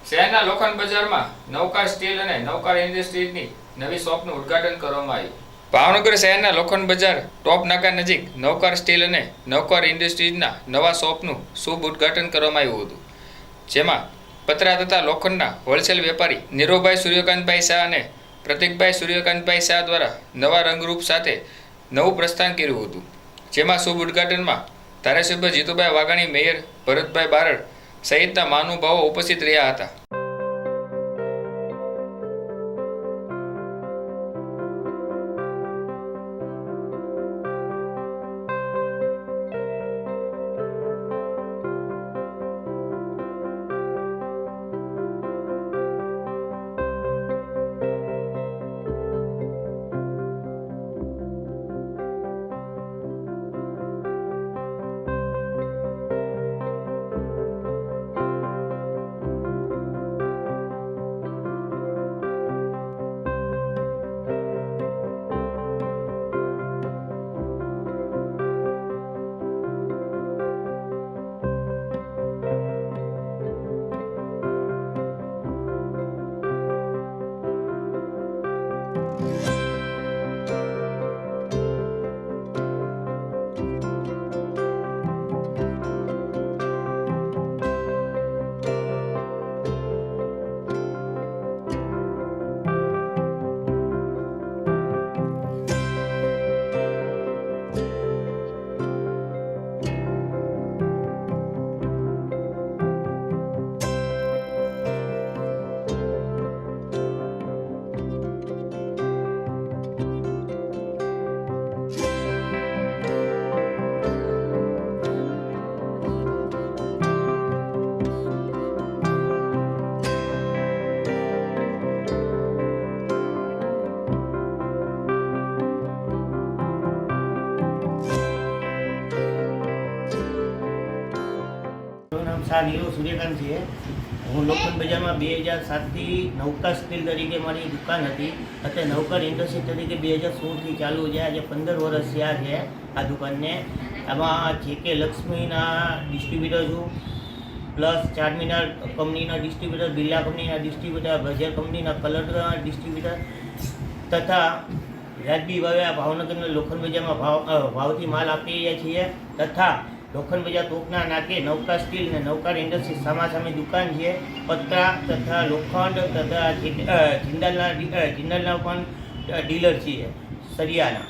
શહેરના લોખંડ બજારમાં નવકાર સ્ટીલ અને નવકાર ઇન્ડસ્ટ્રીઝની નવી શોપનું ઉદ્ઘાટન કરવામાં આવ્યું. ભાવનગર શહેરના લોખંડ બજાર ટોપ નાકા નજીક નવકાર સ્ટીલ અને નવકાર ઇન્ડસ્ટ્રીઝના નવા શોપનું શુભ ઉદ્ઘાટન કરવામાં આવ્યું હતું. જેમાં પતરા તથા લોખંડના હોલસેલ વેપારી નીરોભાઈ સૂર્યકાંતભાઈ શાહ અને પ્રતિકભાઈ સૂર્યકાંતભાઈ શાહ દ્વારા નવા રંગરૂપ સાથે નવું પ્રસ્થાન કર્યું હતું. જેમાં શુભ ઉદ્ઘાટનમાં ધારાસભ્ય જીતુભાઈ વાઘાણી, મેયર ભરતભાઈ બારડ સહિતના મહાનુભાવો ઉપસ્થિત રહ્યા હતા. શાહ નીરવ સૂર્યકાંત છે. હું લોખંડ બજારમાં 2007થી નવકાર સ્ટીલ તરીકે મારી દુકાન હતી. અત્યારે નવકાર ઇન્ડસ્ટ્રી તરીકે 2016થી ચાલુ છે. આજે 15 વર્ષ થયા છે આ દુકાનને. આમાં JK લક્ષ્મીના ડિસ્ટ્રીબ્યુટર છું, પ્લસ ચારમીનાર કંપનીના ડિસ્ટ્રીબ્યુટર, બિરલા કંપનીના ડિસ્ટ્રીબ્યુટર, બજાર કંપનીના કલરના ડિસ્ટ્રીબ્યુટર તથા રાજબી ભાવનગરના લોખંડ બજારમાં ભાવથી માલ આપી રહ્યા છીએ. તથા લોખંડ બજાર ટોપના નાકે નવકાર સ્ટીલ અને નવકાર ઇન્ડસ્ટ્રી સામે દુકાન છે. પતરા તથા લોખંડ તથા જિંદલના પણ ડીલર છીએ સરિયાના.